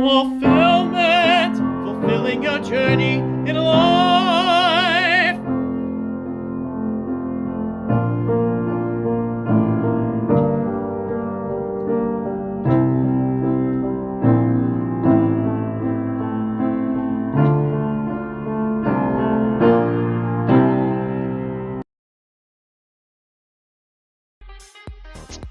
Fulfillment, fulfilling your journey in life.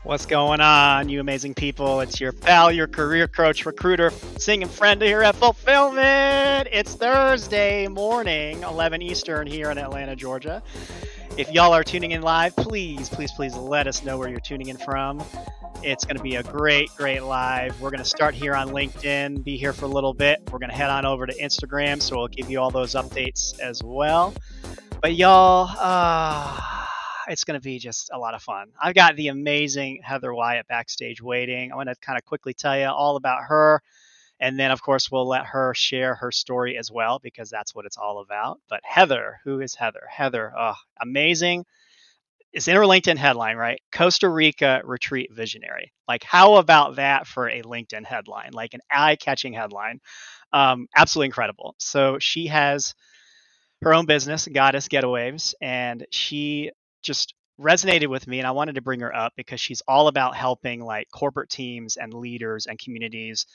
What's going on, you amazing people? It's your pal, your career coach, recruiter, singing friend here at FulPHILLment. It's Thursday morning, 11 Eastern here in Atlanta, Georgia. If y'all are tuning in live, please let us know where you're tuning in from. It's going to be a great live. We're going to start here on LinkedIn, be here for a little bit. We're going to head on over to Instagram, so we'll give you all those updates as well. But y'all, it's going to be just a lot of fun. I've got the amazing Heather Wyatt backstage waiting. I'm going to kind of quickly tell you all about her. And then, of course, we'll let her share her story as well, because that's what it's all about. But Heather, who is Heather? Heather, amazing. It's in her LinkedIn headline, right? Costa Rica retreat visionary. Like, how about that for a LinkedIn headline? Like an eye-catching headline. Absolutely incredible. So she has her own business, Goddess Getawaves, and she just resonated with me, and I wanted to bring her up because she's all about helping like corporate teams and leaders and communities,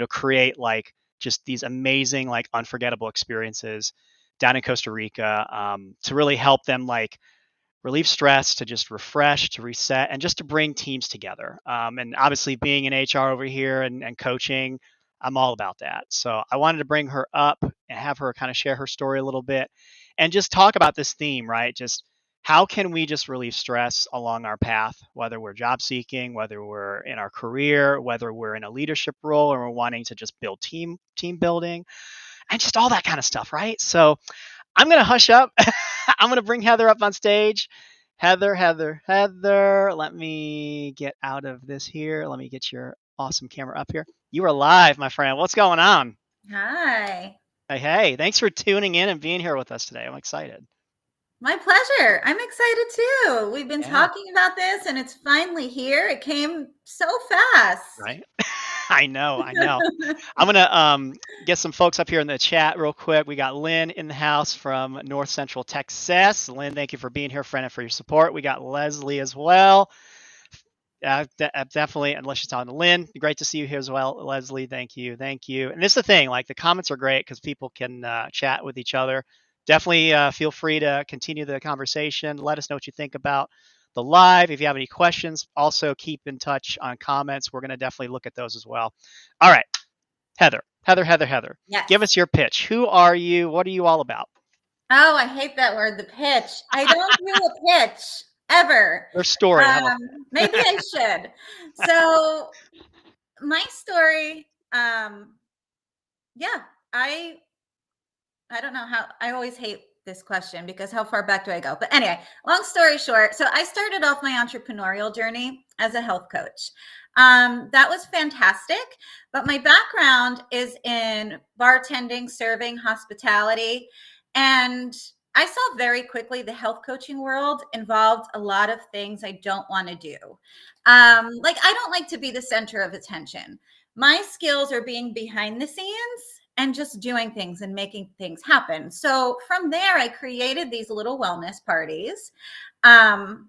create like just these amazing, like unforgettable experiences down in Costa Rica, to really help them like relieve stress, to just refresh, to reset, and just to bring teams together. And obviously, being in HR over here and coaching, I'm all about that. So I wanted to bring her up and have her kind of share her story a little bit and just talk about this theme, right? Just how can we just relieve stress along our path, whether we're job seeking, whether we're in our career, whether we're in a leadership role, or we're wanting to just build team building and just all that kind of stuff, right? So I'm going to hush up. I'm going to bring Heather up on stage. Heather, let me get out of this here. Let me get your awesome camera up here. You are live, my friend. What's going on? Hi. Hey, thanks for tuning in and being here with us today. I'm excited. My pleasure. I'm excited too. We've been Yeah, talking about this and it's finally here. It came so fast. right. I know. I'm gonna get some folks up here in the chat real quick. We got Lynn in the house from North Central Texas. Lynn, thank you for being here, friend, and for your support. We got Leslie as well. Definitely, unless she's talking to Lynn. Great to see you here as well, Leslie. Thank you. And this is the thing, like the comments are great because people can chat with each other. Definitely feel free to continue the conversation. Let us know what you think about the live. If you have any questions, also keep in touch on comments. We're going to definitely look at those as well. All right, Heather. Yes. Give us your pitch. Who are you? What are you all about? Oh, I hate that word, the pitch. I don't do a pitch ever. Your story. How about Maybe I should. So my story, yeah, I don't know how. I always hate this question because how far back do I go? But anyway, long story short, so I started off my entrepreneurial journey as a health coach. That was fantastic, but my background is in bartending, serving, hospitality, and I saw very quickly the health coaching world involved a lot of things I don't want to do. Like I don't like to be the center of attention. My skills are being behind the scenes and just doing things and making things happen. So from there, I created these little wellness parties. And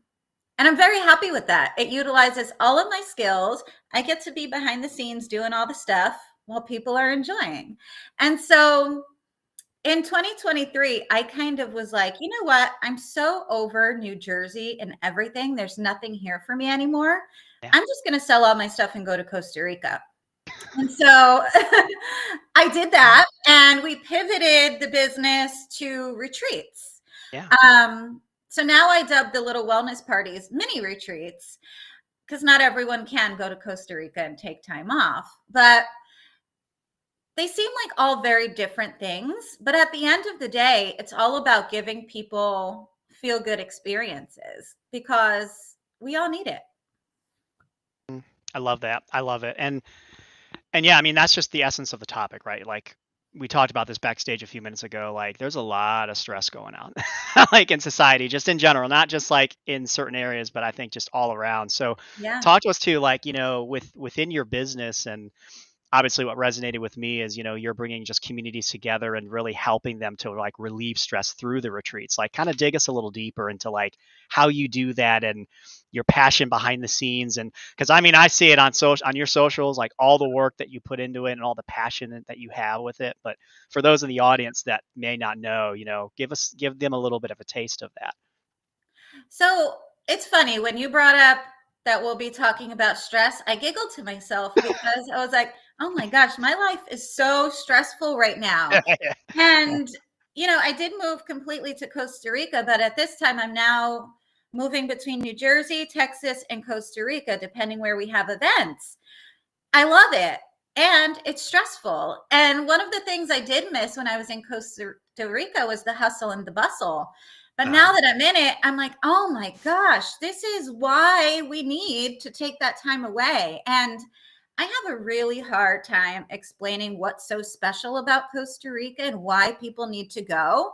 I'm very happy with that. It utilizes all of my skills. I get to be behind the scenes doing all the stuff while people are enjoying. And so in 2023, I kind of was like, you know what? I'm so over New Jersey and everything. There's nothing here for me anymore. yeah. I'm just going to sell all my stuff and go to Costa Rica. And so I did that, and we pivoted the business to retreats. Yeah. So now I dub the little wellness parties mini retreats because not everyone can go to Costa Rica and take time off. But they seem like all very different things. But at the end of the day, it's all about giving people feel good experiences because we all need it. I love that. I love it. And yeah, I mean, that's just the essence of the topic, right? Like we talked about this backstage a few minutes ago. Like there's a lot of stress going on, like in society, just in general, not just like in certain areas, but I think just all around. So Yeah. talk to us too, like, within your business and obviously what resonated with me is, you're bringing just communities together and really helping them to like relieve stress through the retreats. Like kind of dig us a little deeper into like how you do that and your passion behind the scenes. And because I mean, I see it on on your socials, like all the work that you put into it and all the passion that you have with it. But for those in the audience that may not know, give them a little bit of a taste of that. So it's funny when you brought up that we'll be talking about stress, I giggled to myself because I was like, oh my gosh, my life is so stressful right now. And, I did move completely to Costa Rica, but at this time I'm now moving between New Jersey, Texas, and Costa Rica, depending where we have events. I love it. And it's stressful. And one of the things I did miss when I was in Costa Rica was the hustle and the bustle. But now that I'm in it, I'm like, oh my gosh, this is why we need to take that time away. And I have a really hard time explaining what's so special about Costa Rica and why people need to go.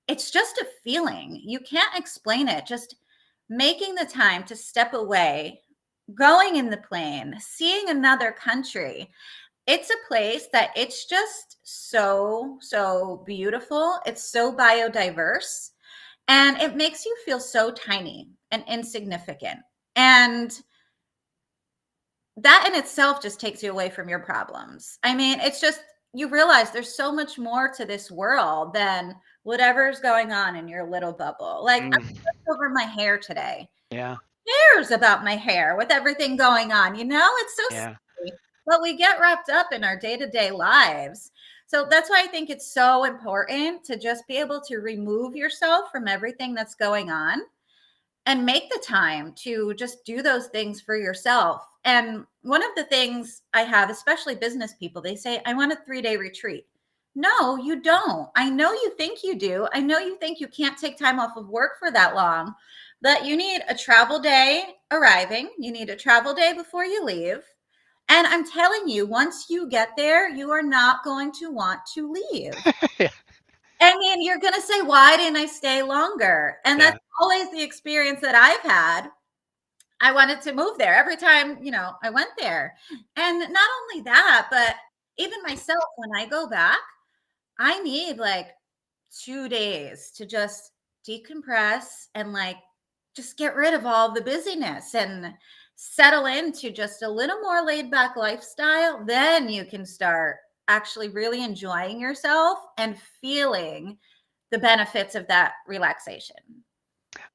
It's just a feeling. You can't explain it. Just making the time to step away, going in the plane, seeing another country. It's a place that it's just so beautiful. It's so biodiverse. And it makes you feel so tiny and insignificant. And that in itself just takes you away from your problems. I mean, it's just, you realize there's so much more to this world than whatever's going on in your little bubble. Like, I looked over my hair today. Yeah. Who cares about my hair with everything going on? It's so silly. But we get wrapped up in our day-to-day lives. So that's why I think it's so important to just be able to remove yourself from everything that's going on and make the time to just do those things for yourself. And one of the things I have, especially business people, they say, I want a 3-day retreat. No, you don't. I know you think you do. I know you think you can't take time off of work for that long, but you need a travel day arriving. You need a travel day before you leave. And I'm telling you, once you get there, you are not going to want to leave. I mean, you're going to say, why didn't I stay longer? And that's always the experience that I've had. I wanted to move there every time, I went there. And not only that, but even myself, when I go back, I need like 2 days to just decompress and like just get rid of all the busyness and settle into just a little more laid back lifestyle. Then you can start actually really enjoying yourself and feeling the benefits of that relaxation.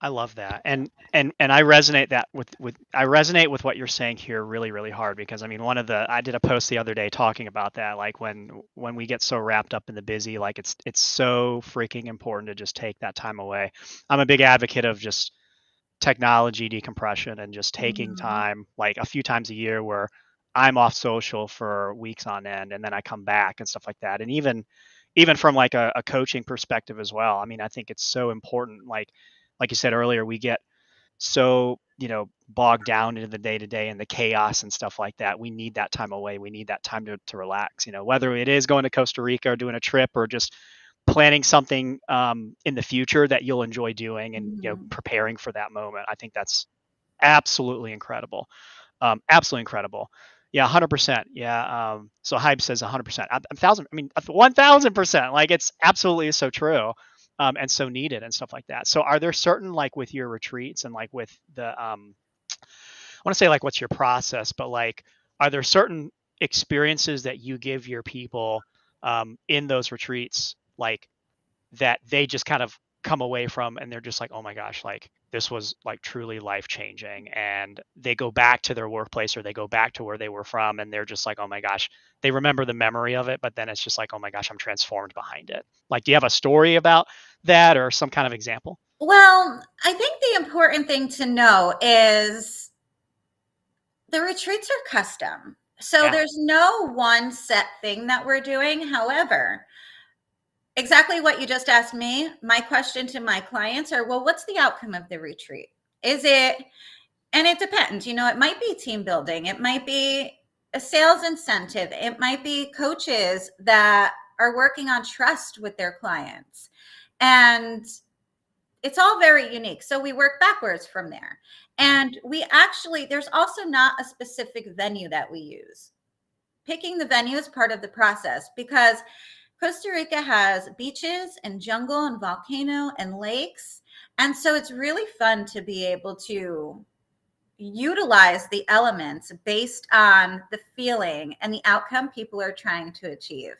I love that. And I resonate that I resonate with what you're saying here really, really hard, because I mean, I did a post the other day talking about that, like when we get so wrapped up in the busy, like it's so freaking important to just take that time away. I'm a big advocate of just technology decompression and just taking time, like a few times a year where I'm off social for weeks on end and then I come back and stuff like that. And even from like a coaching perspective as well. I mean, I think it's so important. Like you said earlier, we get so, bogged down into the day to day and the chaos and stuff like that. We need that time away. We need that time to relax, whether it is going to Costa Rica or doing a trip or just planning something in the future that you'll enjoy doing and, preparing for that moment. I think that's absolutely incredible. Absolutely incredible. Yeah, 100%. Yeah. So Hype says 100%. 1,000. I mean, 1,000%. Like it's absolutely so true, and so needed and stuff like that. So, are there certain, like with your retreats and like with the I want to say like what's your process, but like are there certain experiences that you give your people in those retreats, like that they just kind of come away from and they're just like, oh my gosh, like this was like truly life changing, and they go back to their workplace or they go back to where they were from and they're just like, oh my gosh, they remember the memory of it, but then it's just like, oh my gosh, I'm transformed behind it. Like, do you have a story about that or some kind of example? Well, I think the important thing to know is the retreats are custom. So there's no one set thing that we're doing. However, exactly what you just asked me, my question to my clients are, well, what's the outcome of the retreat? Is it, and it depends, it might be team building. It might be a sales incentive. It might be coaches that are working on trust with their clients. And it's all very unique. So we work backwards from there. And we actually, there's also not a specific venue that we use. picking the venue is part of the process, because Costa Rica has beaches and jungle and volcano and lakes. And so it's really fun to be able to utilize the elements based on the feeling and the outcome people are trying to achieve.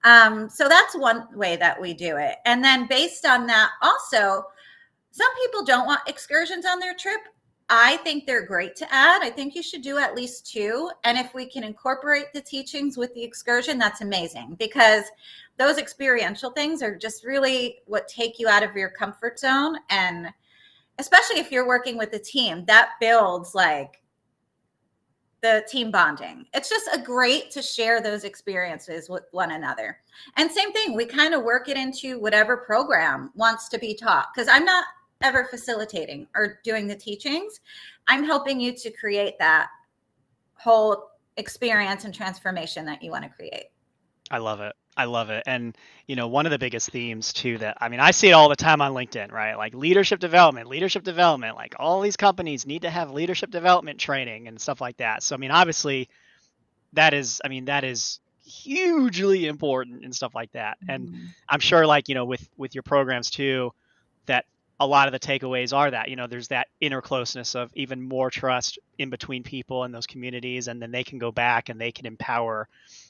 So that's one way that we do it. And then based on that, also, some people don't want excursions on their trip. I think they're great to add. I think you should do at least 2. And if we can incorporate the teachings with the excursion, that's amazing, because those experiential things are just really what take you out of your comfort zone. And especially if you're working with a team, that builds like the team bonding. It's just a great to share those experiences with one another. And same thing, we kind of work it into whatever program wants to be taught, because I'm not ever facilitating or doing the teachings. I'm helping you to create that whole experience and transformation that you want to create. I love it. I love it. And, one of the biggest themes too that, I see it all the time on LinkedIn, right? Like leadership development, like all these companies need to have leadership development training and stuff like that. So, obviously that is hugely important and stuff like that. And I'm sure like, with your programs too, that a lot of the takeaways are that, there's that inner closeness of even more trust in between people in those communities. And then they can go back and they can empower,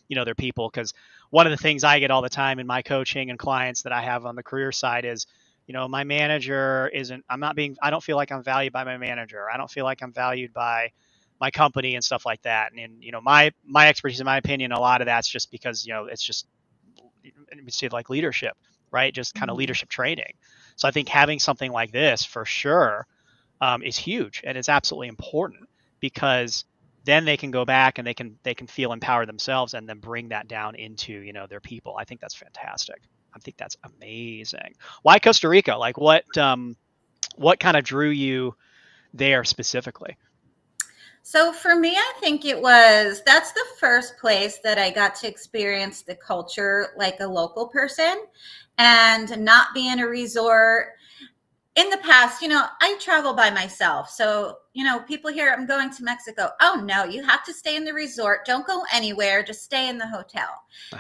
their people. Because one of the things I get all the time in my coaching and clients that I have on the career side is, my manager I don't feel like I'm valued by my manager. I don't feel like I'm valued by my company and stuff like that. And, my expertise, in my opinion, a lot of that's just because, it's just like leadership, right? Just kind of leadership training. So I think having something like this for sure is huge, and it's absolutely important, because then they can go back and they can feel empowered themselves and then bring that down into, their people. I think that's fantastic. I think that's amazing. Why Costa Rica? Like what kind of drew you there specifically? So for me, I think that's the first place that I got to experience the culture like a local person and not be in a resort. In the past, I travel by myself. So, people hear I'm going to Mexico. Oh, no, you have to stay in the resort. Don't go anywhere. Just stay in the hotel.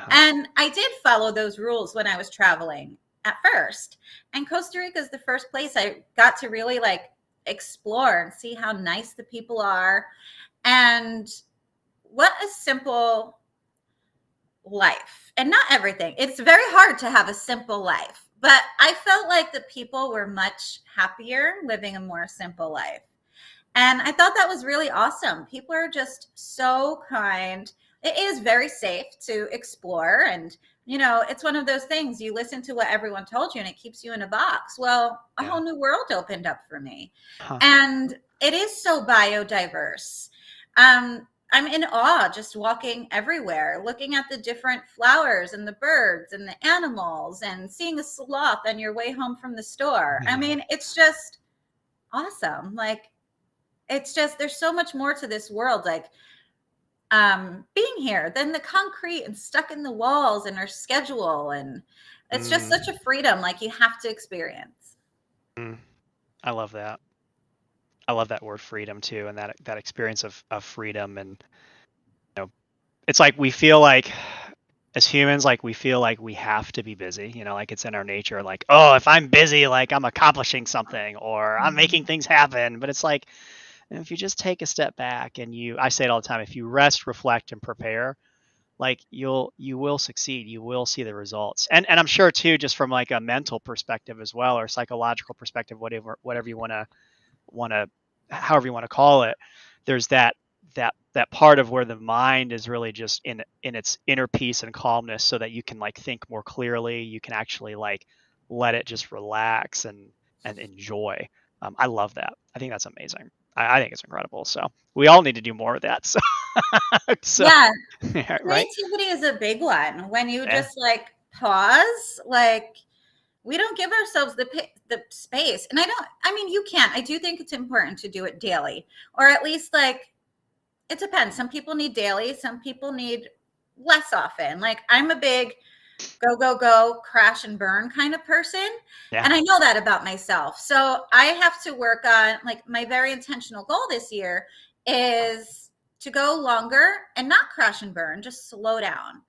And I did follow those rules when I was traveling at first. And Costa Rica is the first place I got to really like explore and see how nice the people are. And what a simple life. And not everything. It's very hard to have a simple life. But I felt like the people were much happier living a more simple life. And I thought that was really awesome. People are just so kind. It is very safe to explore. And, it's one of those things, you listen to what everyone told you and it keeps you in a box. Well, a whole new world opened up for me. And it is so biodiverse. I'm in awe just walking everywhere, looking at the different flowers and the birds and the animals and seeing a sloth on your way home from the store. It's just awesome. Like, it's just, there's so much more to this world, like being here than the concrete and stuck in the walls and our schedule. And it's just such a freedom, like you have to experience. I love that. I love that word freedom too, and that experience of freedom. And it's like we feel like as humans, like we feel like we have to be busy, like it's in our nature, like, oh, if I'm busy, like I'm accomplishing something or I'm making things happen. But it's like, if you just take a step back and I say it all the time, if you rest, reflect, and prepare, like you will succeed. You will see the results. And I'm sure too, just from like a mental perspective as well, or psychological perspective, whatever you however you want to call it, there's that part of where the mind is really just in its inner peace and calmness, so that you can like think more clearly. You can actually like let it just relax and enjoy. I love that. I think that's amazing. I think it's incredible. So we all need to do more of that. So, Yeah. right? Creativity is a big one. When you just like pause, like we don't give ourselves the space. And you can't. I do think it's important to do it daily, or at least like, it depends. Some people need daily. Some people need less often. Like I'm a big go, crash and burn kind of person. Yeah. And I know that about myself. So I have to work on, like, my very intentional goal this year is to go longer and not crash and burn, just slow down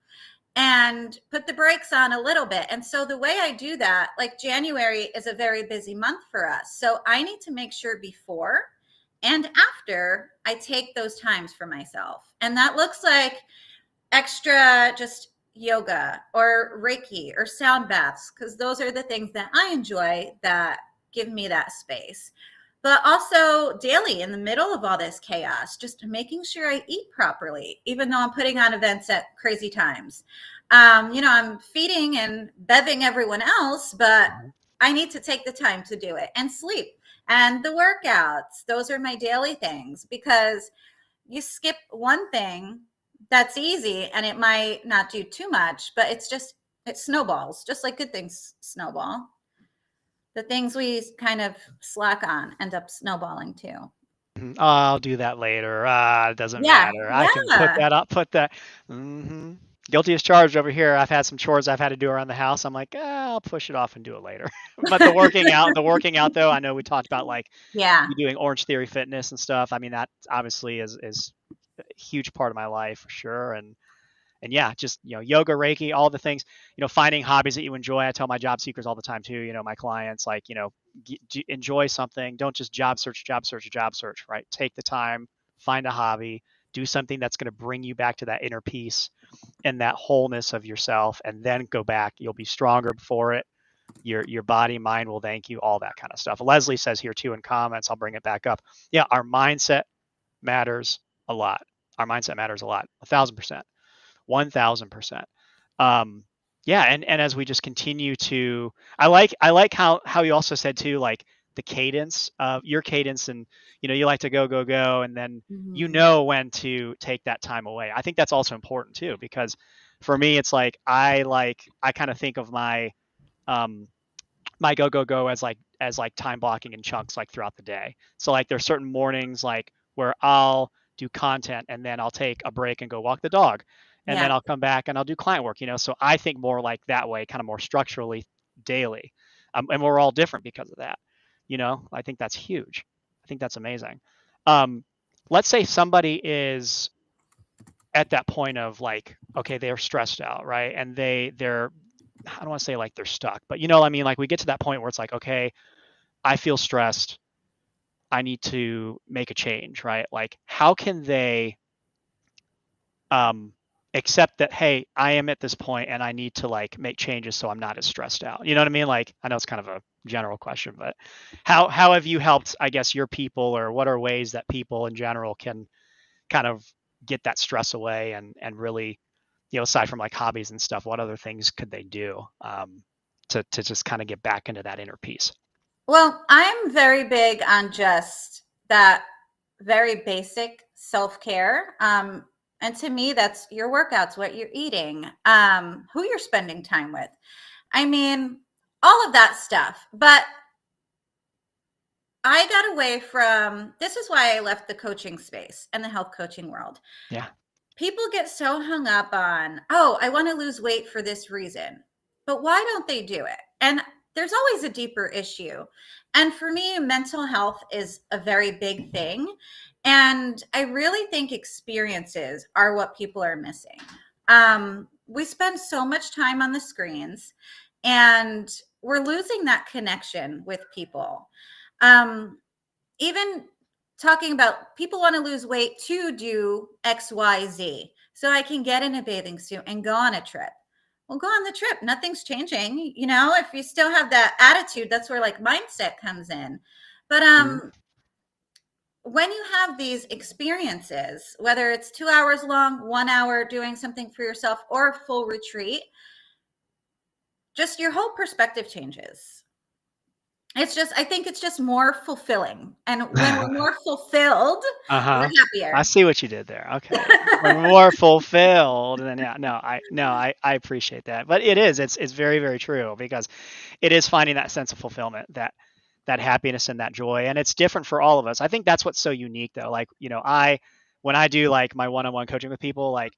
and put the brakes on a little bit. And so the way I do that, like January is a very busy month for us. So I need to make sure before and after I take those times for myself. And that looks like extra just yoga or Reiki or sound baths, because those are the things that I enjoy that give me that space. But also daily in the middle of all this chaos, just making sure I eat properly, even though I'm putting on events at crazy times. I'm feeding and beving everyone else, but I need to take the time to do it, and sleep and the workouts. Those are my daily things, because you skip one thing that's easy and it might not do too much, but it snowballs, just like good things snowball. The things we kind of slack on end up snowballing too. Oh, I'll do that later. It doesn't Yeah, matter. I can put yeah, that up, put that. hmm Guilty as charged over here. I've had some chores I've had to do around the house. I'm like, I'll push it off and do it later. But the working out though, I know we talked about like yeah. you doing Orange Theory fitness and stuff. I mean, that obviously is a huge part of my life for sure. And yeah, just yoga, Reiki, all the things. Finding hobbies that you enjoy. I tell my job seekers all the time too. My clients, like, enjoy something. Don't just job search, job search, job search. Right? Take the time, find a hobby, do something that's going to bring you back to that inner peace and that wholeness of yourself, and then go back. You'll be stronger for it. Your body, mind will thank you. All that kind of stuff. Leslie says here too in comments. I'll bring it back up. Yeah, our mindset matters a lot. Our mindset matters a lot. 1,000%. 1,000%. Um, yeah, and as we just continue to, I like how you also said too, like the cadence of your cadence, and you like to go, and then Mhm. when to take that time away. I think that's also important too, because for me, it's like I kind of think of um my go as like time blocking in chunks like throughout the day. So like there's certain mornings like where I'll do content and then I'll take a break and go walk the dog. And Yeah. then I'll come back and I'll do client work. So I think more like that way, kind of more structurally daily. And we're all different because of that. I think that's huge. I think that's amazing. Um, let's say somebody is at that point of like, okay, they're stressed out, right? And they're I don't want to say like they're stuck, but what I mean? Like we get to that point where it's like, okay, I feel stressed. I need to make a change, right? Like how can they um accept that, hey, I am at this point and I need to like make changes so I'm not as stressed out. You know what I mean? Like I know it's kind of a general question, but how have you helped, I guess, your people, or what are ways that people in general can kind of get that stress away and really, aside from like hobbies and stuff, what other things could they do to just kind of get back into that inner peace? Well, I'm very big on just that very basic self care. And to me, that's your workouts, what you're eating, who you're spending time with. I mean, all of that stuff. But I got away from this is why I left the coaching space and the health coaching world. Yeah. People get so hung up on, oh, I want to lose weight for this reason. But why don't they do it? And there's always a deeper issue. And for me, mental health is a very big thing. And I really think experiences are what people are missing. We spend so much time on the screens and we're losing that connection with people. Um, Even talking about people want to lose weight to do XYZ. So I can get in a bathing suit and go on a trip. Well, go on the trip. Nothing's changing. If you still have that attitude, that's where like mindset comes in. But Mhm. when you have these experiences, whether it's 2 hours long, 1 hour doing something for yourself, or a full retreat, just your whole perspective changes. I think it's just more fulfilling. And when we're more fulfilled, we're Uh-huh. I happier. see what you did there. Okay. When more fulfilled, then yeah, no, I appreciate that. But it's very, very true, because it is finding that sense of fulfillment, that happiness and that joy. And it's different for all of us. I think that's what's so unique though. Like, when I do like my one-on-one coaching with people, like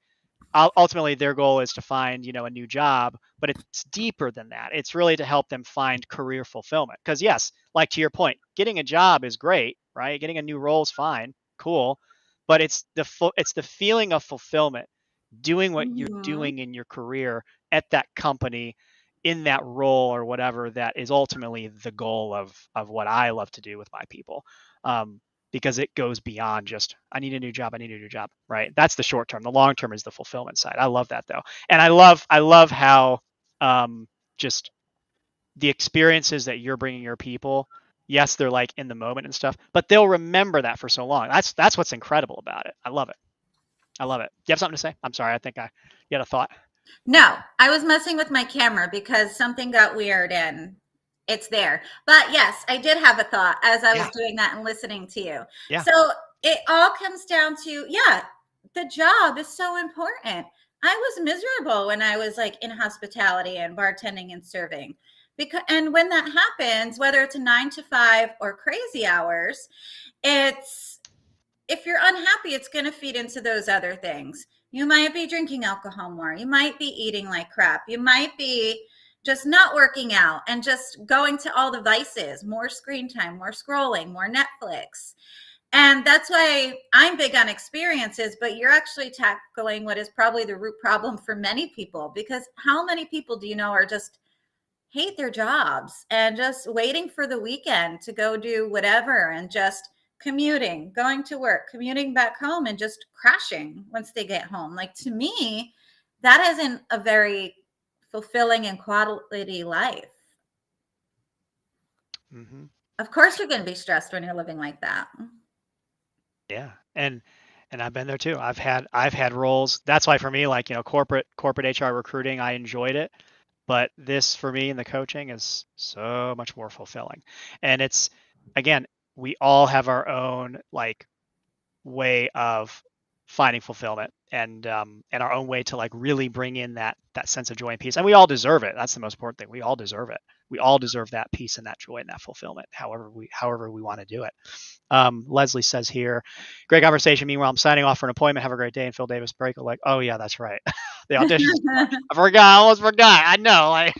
ultimately their goal is to find a new job, but it's deeper than that. It's really to help them find career fulfillment, because yes, like to your point, getting a job is great, right? Getting a new role is fine, cool, but it's the feeling of fulfillment, doing what you're Mhm. doing in your career at that company, in that role or whatever, that is ultimately the goal of what I love to do with my people. Because it goes beyond just I need a new job, I need a new job, right? That's the short term. The long term is the fulfillment side. I love that though, and I love how just the experiences that you're bringing your people. Yes, they're like in the moment and stuff, but they'll remember that for so long. That's what's incredible about it. I love it. I love it. You have something to say? I'm sorry. I think you had a thought. No, I was messing with my camera because something got weird and it's there. But yes, I did have a thought as I was Yeah. doing that and listening to you. Yeah. So it all comes down to, yeah, the job is so important. I was miserable when I was like in hospitality and bartending and serving. Because and when that happens, whether it's a 9 to 5 or crazy hours, it's if you're unhappy, it's going to feed into those other things. You might be drinking alcohol more. You might be eating like crap. You might be just not working out and just going to all the vices, more screen time, more scrolling, more Netflix. And that's why I'm big on experiences, but you're actually tackling what is probably the root problem for many people. Because how many people do you know are just hate their jobs and just waiting for the weekend to go do whatever and just commuting, going to work, commuting back home and just crashing once they get home. Like to me, that isn't a very fulfilling and quality life. Mm-hmm. Of course you're going to be stressed when you're living like that. Yeah. And I've been there too. I've had roles. That's why for me, like, corporate HR recruiting, I enjoyed it. But this for me in the coaching is so much more fulfilling. And it's, again, we all have our own like way of finding fulfillment, and our own way to like really bring in that sense of joy and peace. And we all deserve it. That's the most important thing. We all deserve it. We all deserve that peace and that joy and that fulfillment, however we want to do it. Leslie says here, great conversation. Meanwhile, I'm signing off for an appointment. Have a great day. And Phil Davis break. Like, oh yeah, that's right. The auditions. I forgot. I almost forgot. I know. Like,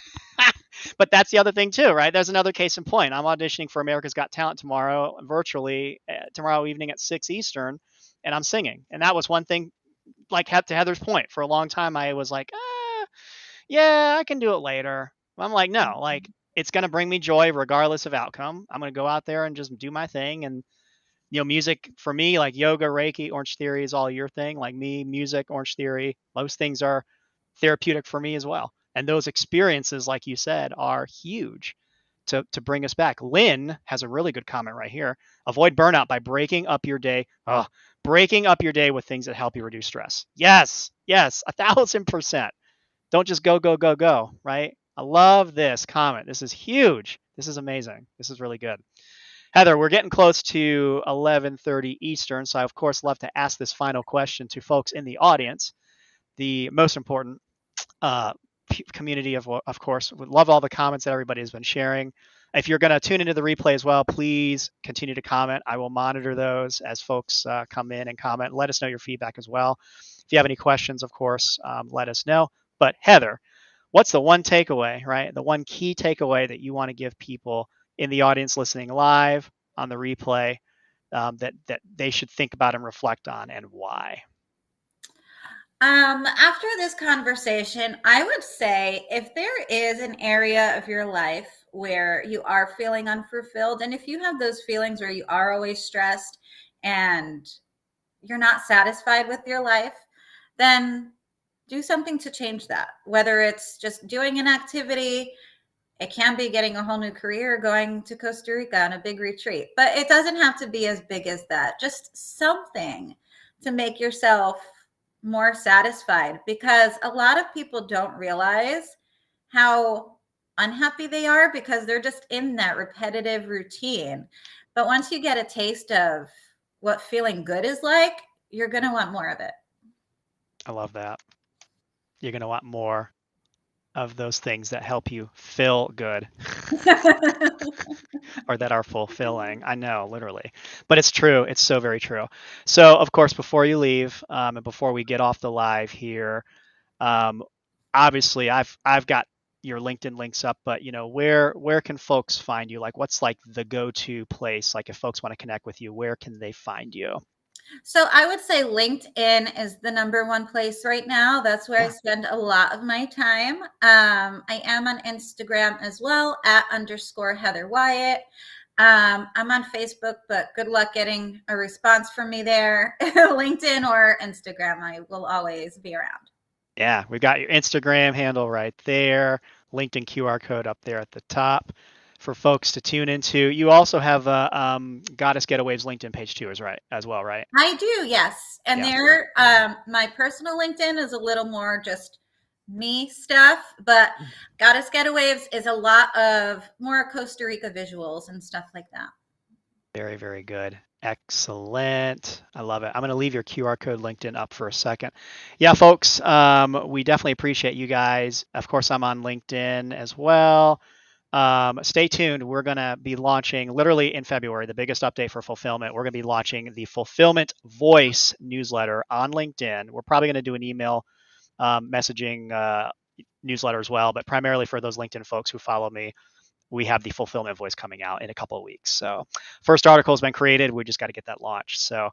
but that's the other thing too, right? There's another case in point. I'm auditioning for America's Got Talent tomorrow, virtually, tomorrow evening at 6 Eastern, and I'm singing. And that was one thing. Like, to Heather's point, for a long time I was like, yeah, I can do it later. I'm like, no, like it's gonna bring me joy regardless of outcome. I'm gonna go out there and just do my thing. And music for me, like yoga, Reiki, Orange Theory is all your thing. Like me, music, Orange Theory, those things are therapeutic for me as well. And those experiences, like you said, are huge to bring us back. Lynn has a really good comment right here. Avoid burnout by breaking up your day. Oh, breaking up your day with things that help you reduce stress. Yes, yes, 1,000%. Don't just go, go, go, go, right? I love this comment. This is huge. This is amazing. This is really good. Heather, we're getting close to 11:30 Eastern, so I of course love to ask this final question to folks in the audience. The most important uh, community of course. Would love all the comments that everybody has been sharing. If you're going to tune into the replay as well, please continue to comment. I will monitor those as folks come in and comment. Let us know your feedback as well. If you have any questions, of course, let us know. But Heather, what's the one takeaway, right? The one key takeaway that you want to give people in the audience listening live on the replay, that they should think about and reflect on, and why? After this conversation, I would say if there is an area of your life where you are feeling unfulfilled, and if you have those feelings where you are always stressed and you're not satisfied with your life, then do something to change that. Whether it's just doing an activity, it can be getting a whole new career, going to Costa Rica on a big retreat, but it doesn't have to be as big as that. Just something to make yourself more satisfied, because a lot of people don't realize how unhappy they are because they're just in that repetitive routine. But once you get a taste of what feeling good is like, you're going to want more of it. I love that. You're going to want more of those things that help you feel good or that are fulfilling. I know, literally, but it's true. It's so very true. So, of course, before you leave, and before we get off the live here, um, obviously, I've got your LinkedIn links up, but where can folks find you? Like, what's like the go-to place? Like, if folks want to connect with you, where can they find you? So I would say LinkedIn is the number one place right now. That's where I Yeah. spend a lot of my time. I am on Instagram as well at _Heather Wyatt. I'm on Facebook, but good luck getting a response from me there. LinkedIn or Instagram, I will always be around. Yeah, we got your Instagram handle right there, LinkedIn QR code up there at the top for folks to tune into. You also have a Goddess Getawaves LinkedIn page too, as well, right? I do, yes. And Yeah. there, my personal LinkedIn is a little more just me stuff, but Goddess Getawaves is a lot of more Costa Rica visuals and stuff like that. Very, very good. Excellent. I love it. I'm going to leave your QR code LinkedIn up for a second. Yeah, folks, we definitely appreciate you guys. Of course, I'm on LinkedIn as well. Stay tuned. We're going to be launching literally in February, the biggest update for FulPHILLment. We're going to be launching the FulPHILLment Voice newsletter on LinkedIn. We're probably going to do an email messaging newsletter as well, but primarily for those LinkedIn folks who follow me, we have the FulPHILLment Voice coming out in a couple of weeks. So first article has been created. We just got to get that launched. So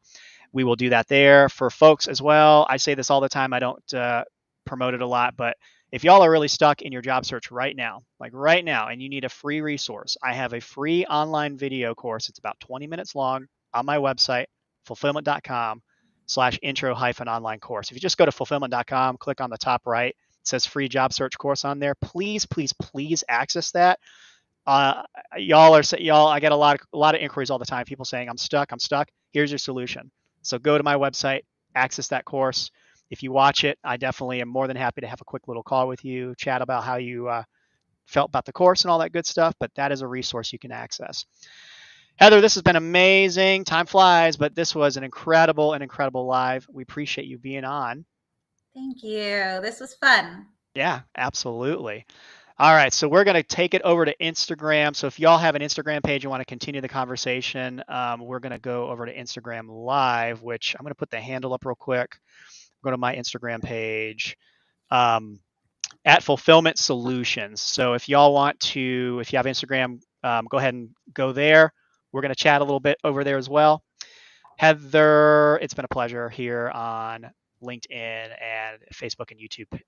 we will do that there for folks as well. I say this all the time. I don't promote it a lot, but if y'all are really stuck in your job search right now, like right now, and you need a free resource, I have a free online video course. It's about 20 minutes long on my website, fulfillment.com/intro-online course. If you just go to fulfillment.com, click on the top right, it says free job search course on there. Please, please, please access that. Y'all, I get a lot of inquiries all the time. People saying I'm stuck. Here's your solution. So go to my website, access that course. If you watch it, I definitely am more than happy to have a quick little call with you, chat about how you felt about the course and all that good stuff. But that is a resource you can access. Heather, this has been amazing. Time flies, but this was an incredible live. We appreciate you being on. Thank you. This was fun. Yeah, absolutely. All right, so we're going to take it over to Instagram. So if y'all have an Instagram page and want to continue the conversation, we're going to go over to Instagram Live, which I'm going to put the handle up real quick. Go to my Instagram page at FulPHILLment Solutions. So if y'all want to, if you have Instagram, go ahead and go there. We're going to chat a little bit over there as well. Heather, it's been a pleasure here on LinkedIn and Facebook and YouTube